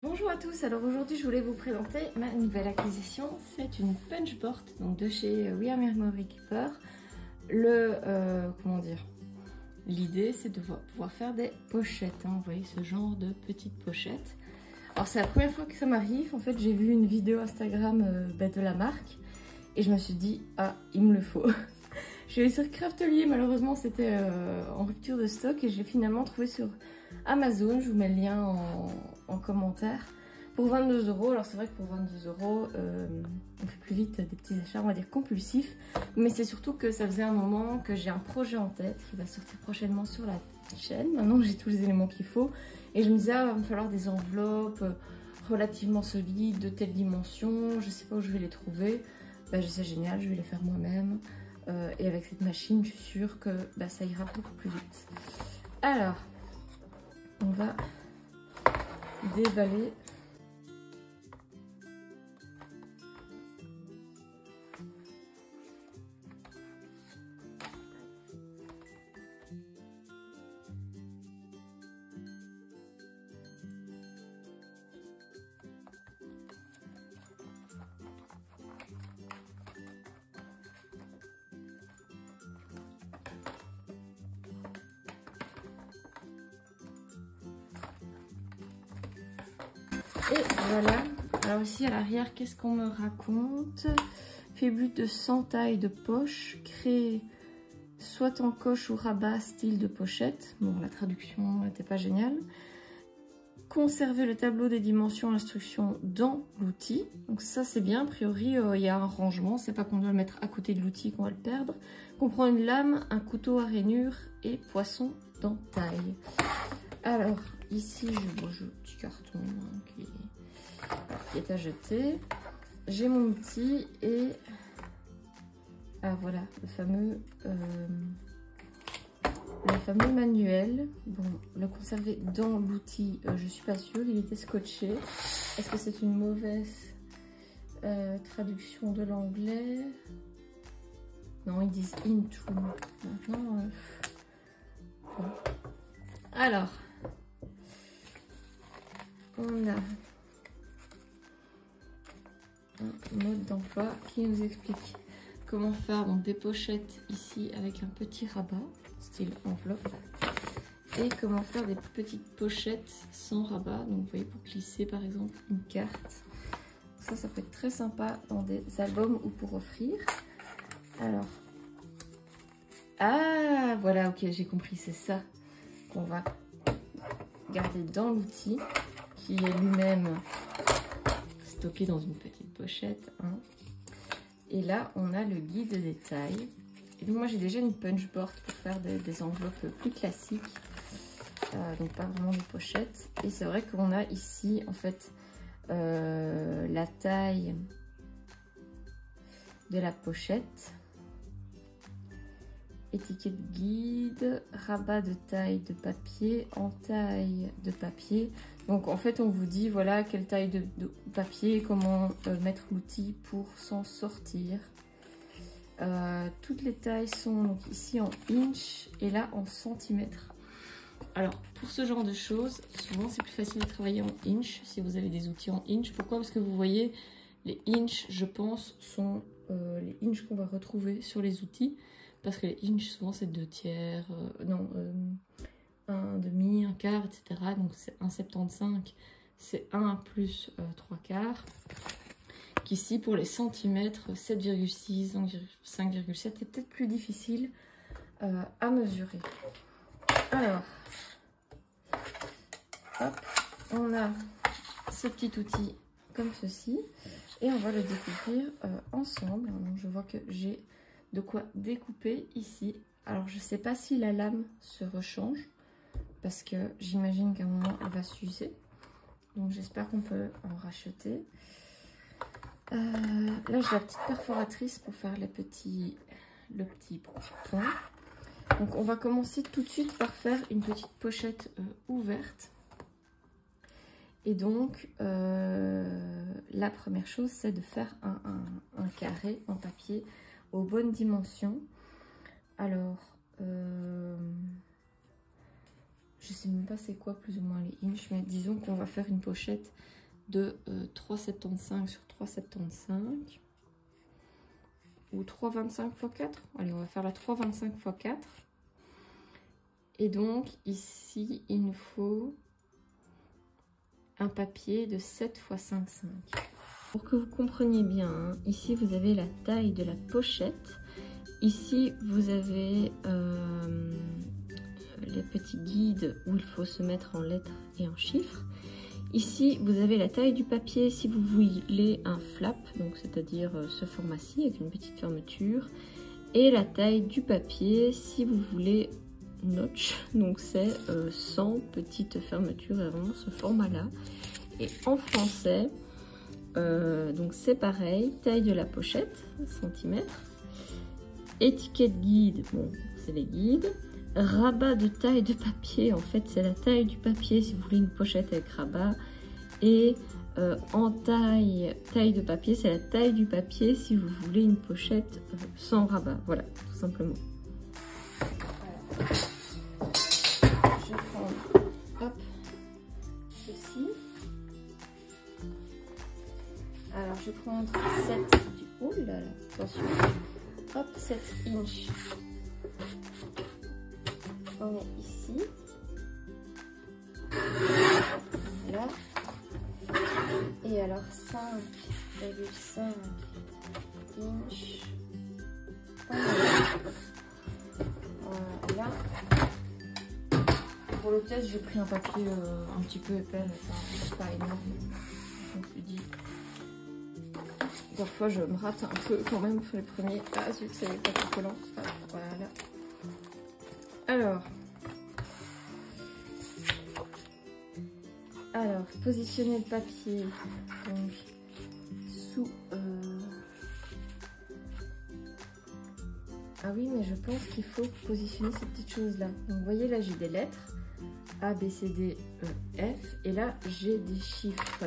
Bonjour à tous, alors aujourd'hui je voulais vous présenter ma nouvelle acquisition. C'est une punchboard donc de chez We Are Memory Keeper. L'idée c'est de pouvoir faire des pochettes, hein. Vous voyez ce genre de petites pochettes. Alors c'est la première fois que ça m'arrive, en fait j'ai vu une vidéo Instagram de la marque et je me suis dit ah il me le faut. Je suis allée sur Craftelier, malheureusement c'était en rupture de stock et j'ai finalement trouvé sur Amazon, je vous mets le lien en commentaire, pour 22 €. Alors c'est vrai que pour 22 €, on fait plus vite des petits achats, on va dire compulsifs, mais c'est surtout que ça faisait un moment que j'ai un projet en tête qui va sortir prochainement sur la chaîne. Maintenant j'ai tous les éléments qu'il faut et je me disais il va me falloir des enveloppes relativement solides, de telle dimension, je sais pas où je vais les trouver. C'est génial, je vais les faire moi-même. Et avec cette machine, je suis sûre que ça ira beaucoup plus vite. Alors, on va déballer. Et voilà. Alors ici à l'arrière, qu'est-ce qu'on me raconte? Fait but de 100 tailles de poche, créer soit en coche ou rabat style de pochette. Bon, la traduction n'était pas géniale. Conserver le tableau des dimensions instructions dans l'outil. Donc ça c'est bien, a priori il y a un rangement, c'est pas qu'on doit le mettre à côté de l'outil qu'on va le perdre. Comprend une lame, un couteau à rainure et poisson d'entaille. Alors ici j'ai un petit carton qui est à jeter. J'ai mon outil et voilà le fameux manuel. Bon, le conserver dans l'outil, je suis pas sûre, il était scotché. Est-ce que c'est une mauvaise traduction de l'anglais? Non, ils disent into. Maintenant, bon. Alors, on a un mode d'emploi qui nous explique comment faire donc des pochettes ici avec un petit rabat style enveloppe et comment faire des petites pochettes sans rabat, donc vous voyez, pour glisser par exemple une carte. Ça peut être très sympa dans des albums ou pour offrir. Alors voilà, ok, j'ai compris, c'est ça qu'on va garder dans l'outil qui est lui-même stocké dans une petite pochette, hein. Et là on a le guide de détail. Et donc moi j'ai déjà une punchboard pour faire des enveloppes plus classiques, donc pas vraiment des pochettes. Et c'est vrai qu'on a ici en fait la taille de la pochette, étiquette guide, rabat de taille de papier, entaille de papier. Donc en fait on vous dit voilà quelle taille de papier, comment mettre l'outil pour s'en sortir. Toutes les tailles sont donc ici en inch et là en centimètres. Alors pour ce genre de choses, souvent c'est plus facile de travailler en inch si vous avez des outils en inch. Pourquoi? Parce que vous voyez les inch, je pense, sont les inch qu'on va retrouver sur les outils. Parce que les inch souvent c'est 2/3, un demi, un quart, etc. Donc c'est 1,75, c'est 1 plus 3/4. Qu'ici pour les centimètres 7,6, 5,7, c'est peut-être plus difficile à mesurer. Alors, hop, on a ce petit outil comme ceci et on va le découvrir ensemble. Donc je vois que j'ai de quoi découper ici. Alors je sais pas si la lame se rechange parce que j'imagine qu'à un moment elle va s'user. Donc j'espère qu'on peut en racheter. Là j'ai la petite perforatrice pour faire le petit point. Donc on va commencer tout de suite par faire une petite pochette ouverte. Et donc la première chose c'est de faire un carré en papier aux bonnes dimensions. Alors Je sais même pas c'est quoi plus ou moins les inches, mais disons qu'on va faire une pochette de 3,75 sur 3,75 ou 3,25 x 4. Allez, on va faire la 3,25 x 4. Et donc ici, il nous faut un papier de 7 x 5,5. Pour que vous compreniez bien, hein, ici vous avez la taille de la pochette. Ici vous avez les petits guides où il faut se mettre en lettres et en chiffres. Ici vous avez la taille du papier si vous voulez un flap, donc c'est-à-dire ce format-ci avec une petite fermeture. Et la taille du papier si vous voulez notch, donc c'est 100 petites fermetures et vraiment ce format-là. Et en français, donc c'est pareil, taille de la pochette, centimètres. Étiquette guide, bon c'est les guides. Rabat de taille de papier, en fait c'est la taille du papier si vous voulez une pochette avec rabat. Et en taille de papier, c'est la taille du papier si vous voulez une pochette sans rabat. Voilà, tout simplement. Je vais prendre, hop, ceci. Alors je vais prendre 7 du... Oh là là, attention. Hop, 7 inches. On est ici. Voilà. Et alors 5,5 inches. Voilà. Pour le test, j'ai pris un papier un petit peu épais, mais pas énorme. Je me suis dit. Parfois je me rate un peu quand même sur les premiers. Ah zut, c'est les papiers collants. Voilà. Alors, positionner le papier donc sous. Ah oui, mais je pense qu'il faut positionner ces petites choses là. Donc, vous voyez là, j'ai des lettres A, B, C, D, E, F, et là j'ai des chiffres.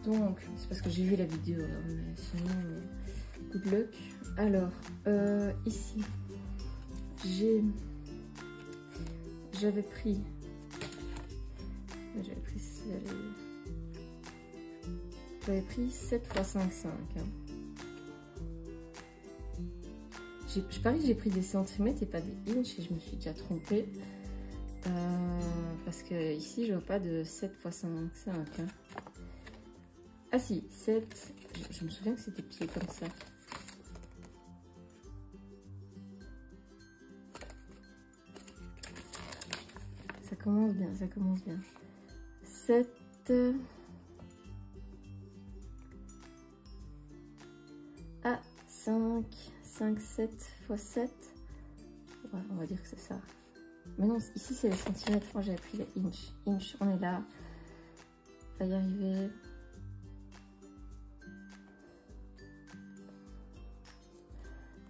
Donc, c'est parce que j'ai vu la vidéo, hein, mais sinon, good luck. Alors, ici, j'avais pris J'avais pris 7 x 5,5. Hein. Je parie que j'ai pris des centimètres et pas des inches et je me suis déjà trompée. Parce que ici, je vois pas de 7 x 5,5. Hein. Ah si, 7. Je me souviens que c'était pied comme ça. Ça commence bien, ça commence bien. 7. Ah, 5, 7 x 7. Ouais, on va dire que c'est ça. Mais non, ici c'est les centimètres. Moi j'avais pris les inches. Inch, on est là. On va y arriver.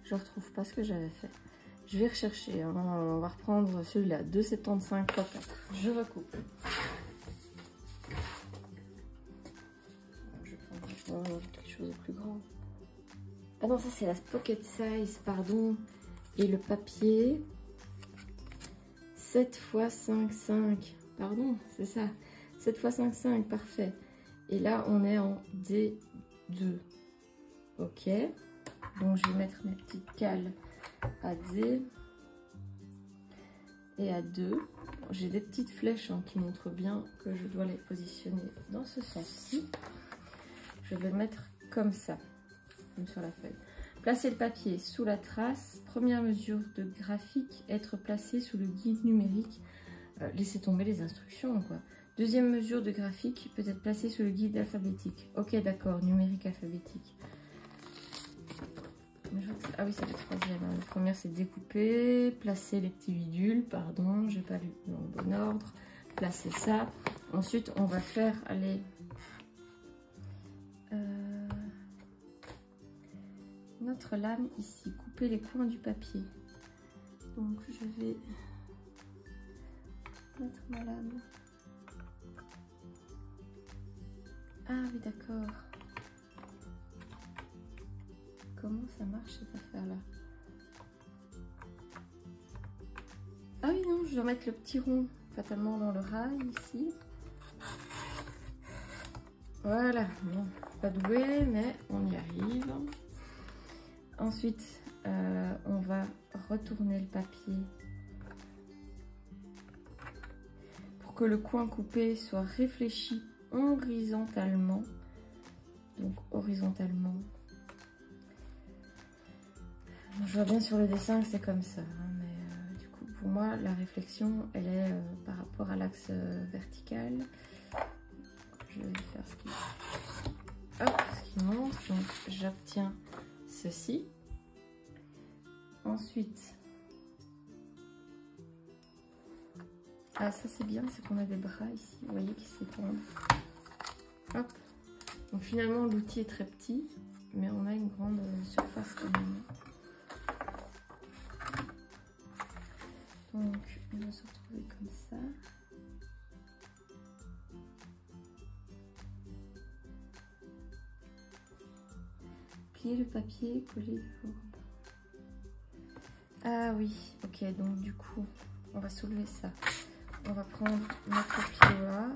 Je retrouve pas ce que j'avais fait. Je vais rechercher. Hein. On va reprendre celui-là. 2,75 x 4. Je recoupe. Je vais prendre quelque chose de plus grand. Ah non, ça c'est la pocket size, pardon. Et le papier, 7 x 5,5. Pardon, c'est ça. 7 x 5,5, parfait. Et là, on est en D2. Ok. Donc, je vais mettre mes petites cales à D et à 2. J'ai des petites flèches hein, qui montrent bien que je dois les positionner dans ce sens-ci. Je vais le mettre comme ça, comme sur la feuille. Placer le papier sous la trace. Première mesure de graphique, être placé sous le guide numérique. Laissez tomber les instructions, quoi. Deuxième mesure de graphique, peut être placé sous le guide alphabétique. Ok, d'accord, numérique alphabétique. Ah oui, c'est le troisième. Hein. La première, c'est découper, placer les petits bidules. Pardon, j'ai pas lu dans le bon ordre. Placer ça. Ensuite, on va faire, allez, notre lame ici. Couper les coins du papier. Donc, je vais mettre ma lame. Ah oui, d'accord. Comment ça marche cette affaire-là? Ah oui, non, je dois mettre le petit rond. fatalement dans le rail ici. Voilà, bon, pas doué, mais on y arrive. Ensuite, on va retourner le papier pour que le coin coupé soit réfléchi horizontalement. Donc horizontalement. Je vois bien sur le dessin que c'est comme ça, hein, mais du coup pour moi la réflexion elle est par rapport à l'axe vertical. Je vais faire ce qui montre. Donc j'obtiens ceci. Ensuite, ah ça c'est bien, c'est qu'on a des bras ici, vous voyez, qui s'étendent. Hop. Donc finalement l'outil est très petit, mais on a une grande surface quand même. Donc on va se retrouver comme ça. Plier le papier, coller le fourbe. Ah oui, ok, donc du coup, on va soulever ça. On va prendre notre plioir.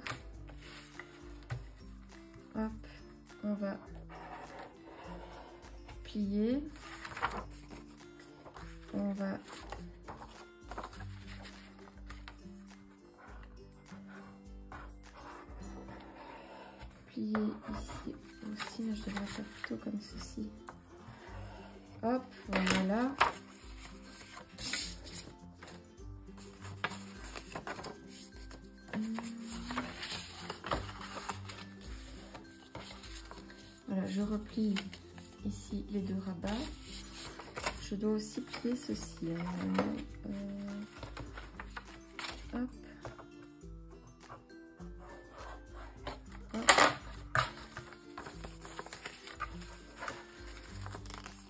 Hop, on va plier. On va plier ici aussi, mais je devrais faire plutôt comme ceci. Hop, voilà. Voilà, je replie ici les deux rabats. Je dois aussi plier ceci. Hop. Hop.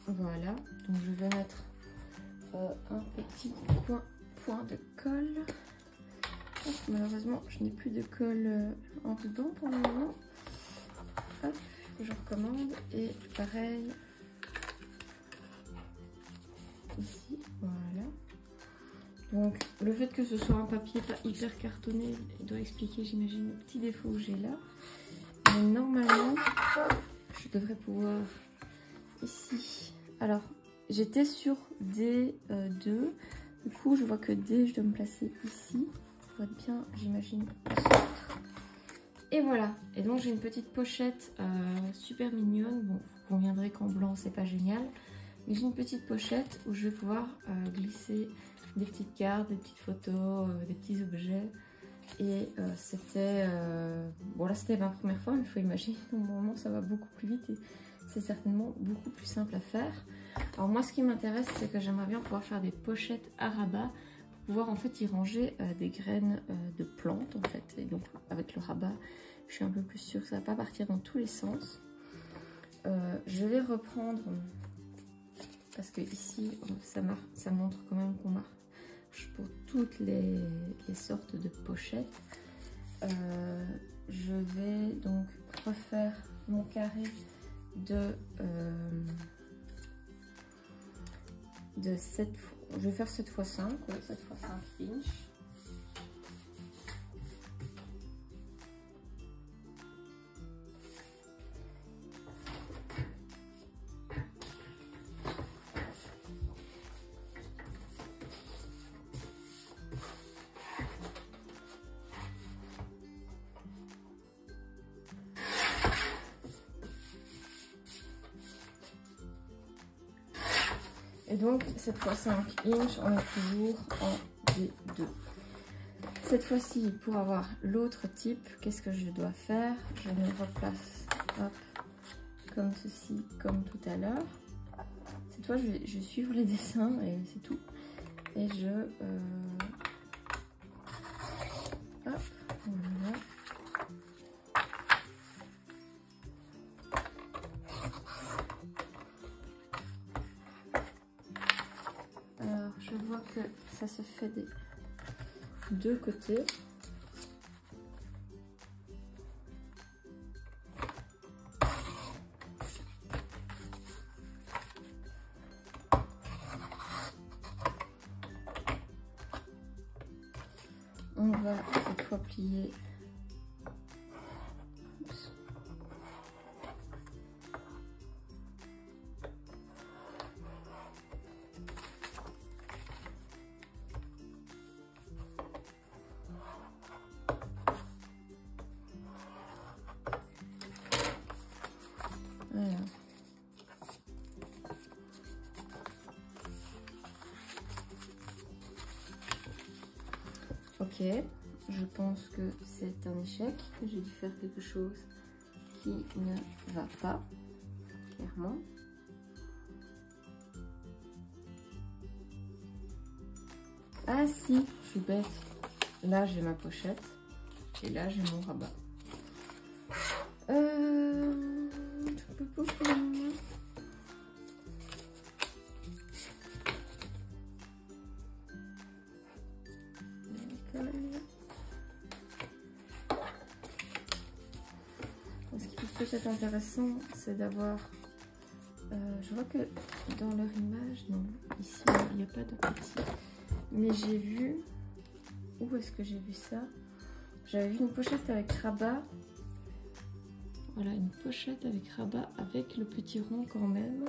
Voilà, donc je vais mettre un petit point de colle. Hop, malheureusement, je n'ai plus de colle en dedans pour le moment. Hop, je recommande et pareil ici, voilà. Donc le fait que ce soit un papier pas hyper cartonné, il doit expliquer, j'imagine, le petit défaut que j'ai là. Mais normalement, je devrais pouvoir ici. Alors, j'étais sur D2. Du coup, je vois que D, je dois me placer ici. Pour être bien, j'imagine, au centre. Et voilà. Et donc, j'ai une petite pochette super mignonne. Bon, vous conviendrez qu'en blanc, c'est pas génial. Mais j'ai une petite pochette où je vais pouvoir glisser des petites cartes, des petites photos, des petits objets. Et c'était... bon, là, c'était ma première fois, mais il faut imaginer. Normalement, ça va beaucoup plus vite et c'est certainement beaucoup plus simple à faire. Alors moi, ce qui m'intéresse, c'est que j'aimerais bien pouvoir faire des pochettes à rabat pour pouvoir en fait y ranger des graines de plantes en fait. Et donc avec le rabat, je suis un peu plus sûre que ça va pas partir dans tous les sens. Je vais reprendre parce que ici, ça montre quand même qu'on marche pour toutes les sortes de pochettes. Je vais donc refaire mon carré de 7, je vais faire 7 x 5, ouais, 7 x 5 inches. Et donc, cette fois 5 inches, on est toujours en D2. Cette fois-ci, pour avoir l'autre type, qu'est-ce que je dois faire? Je me replace, hop, comme ceci, comme tout à l'heure. Cette fois, je vais suivre les dessins et c'est tout. Et je... hop, voilà. Alors, je vois que ça se fait des deux côtés. on va cette fois plier. Oups. Voilà. Ok, je pense que c'est un échec, que j'ai dû faire quelque chose qui ne va pas, clairement. Ah si, je suis bête. Là j'ai ma pochette et là j'ai mon rabat. Ce qui peut être intéressant, c'est d'avoir... je vois que dans leur image, non, ici il n'y a pas de petit. Mais j'ai vu... Où est-ce que j'ai vu ça? J'avais vu une pochette avec rabat. Voilà, une pochette avec rabat avec le petit rond quand même.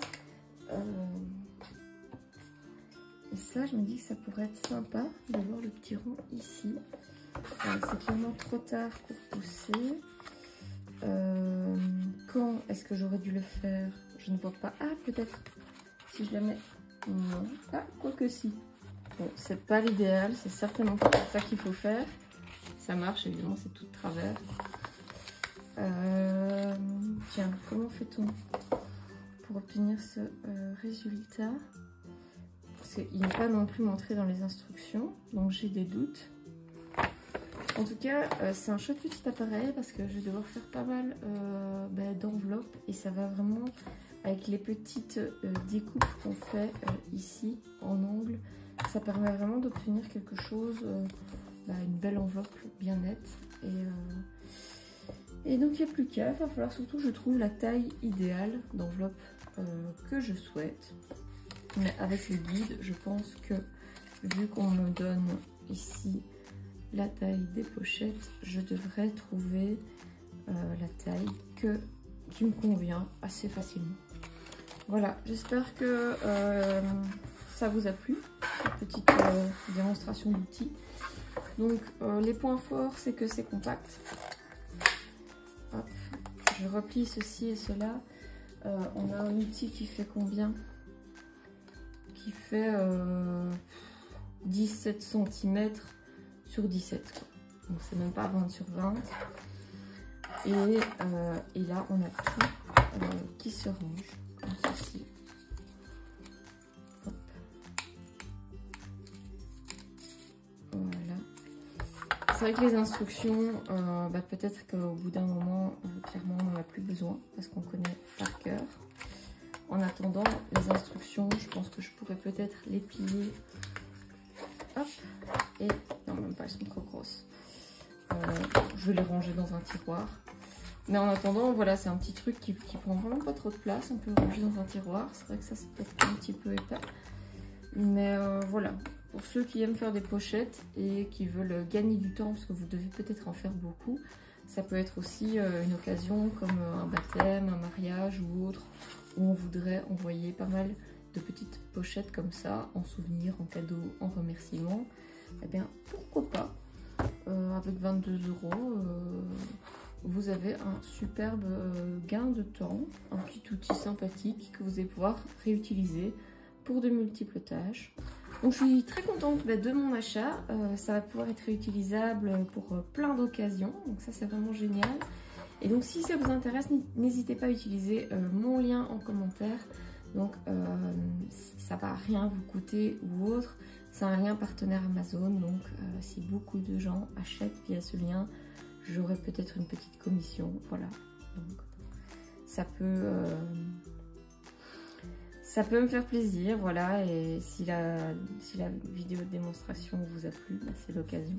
Et ça, je me dis que ça pourrait être sympa d'avoir le petit rond ici. C'est clairement trop tard pour pousser. Quand est-ce que j'aurais dû le faire? Je ne vois pas. Ah, peut-être si je la mets... Non. Ah, quoique si. Bon, c'est pas l'idéal, c'est certainement pas ça qu'il faut faire. Ça marche, évidemment, c'est tout de travers. Tiens, comment fait-on pour obtenir ce résultat? Parce qu'il n'est pas non plus montré dans les instructions, donc j'ai des doutes. En tout cas, c'est un chouette petit appareil parce que je vais devoir faire pas mal d'enveloppes et ça va vraiment avec les petites découpes qu'on fait ici en angle. Ça permet vraiment d'obtenir quelque chose, une belle enveloppe bien nette. Et donc il n'y a plus qu'à, il va falloir surtout que je trouve la taille idéale d'enveloppe que je souhaite. Mais avec le guide, je pense que vu qu'on me donne ici la taille des pochettes, je devrais trouver la taille qui me convient assez facilement. Voilà, j'espère que ça vous a plu, cette petite démonstration d'outils. Donc les points forts, c'est que c'est compact. Hop, je replie ceci et cela. On a un outil qui fait combien? Qui fait 17 cm sur 17. Quoi. Donc c'est même pas 20 sur 20. Et là, on a tout qui se range comme ceci. Hop. Voilà. C'est vrai que les instructions, peut-être qu'au bout d'un moment, clairement, on n'en a plus besoin parce qu'on connaît par cœur. En attendant, les instructions, je pense que je pourrais peut-être les plier. Hop. Et non, même pas, elles sont trop grosses. Je vais les ranger dans un tiroir. Mais en attendant, voilà, c'est un petit truc qui prend vraiment pas trop de place. On peut le ranger dans un tiroir. C'est vrai que ça, c'est peut-être un petit peu épais. Mais voilà, pour ceux qui aiment faire des pochettes et qui veulent gagner du temps, parce que vous devez peut-être en faire beaucoup, ça peut être aussi une occasion comme un baptême, un mariage ou autre, où on voudrait envoyer pas mal de petites pochettes comme ça, en souvenir, en cadeau, en remerciement. Eh bien, pourquoi pas, avec 22 €, vous avez un superbe gain de temps, un petit outil sympathique que vous allez pouvoir réutiliser pour de multiples tâches. Donc je suis très contente de mon achat, ça va pouvoir être réutilisable pour plein d'occasions, donc ça c'est vraiment génial. Et donc si ça vous intéresse, n'hésitez pas à utiliser mon lien en commentaire. Donc ça va rien vous coûter ou autre, c'est un lien partenaire Amazon, donc si beaucoup de gens achètent via ce lien, j'aurai peut-être une petite commission, voilà. Donc ça peut me faire plaisir, voilà. Et si la vidéo de démonstration vous a plu, c'est l'occasion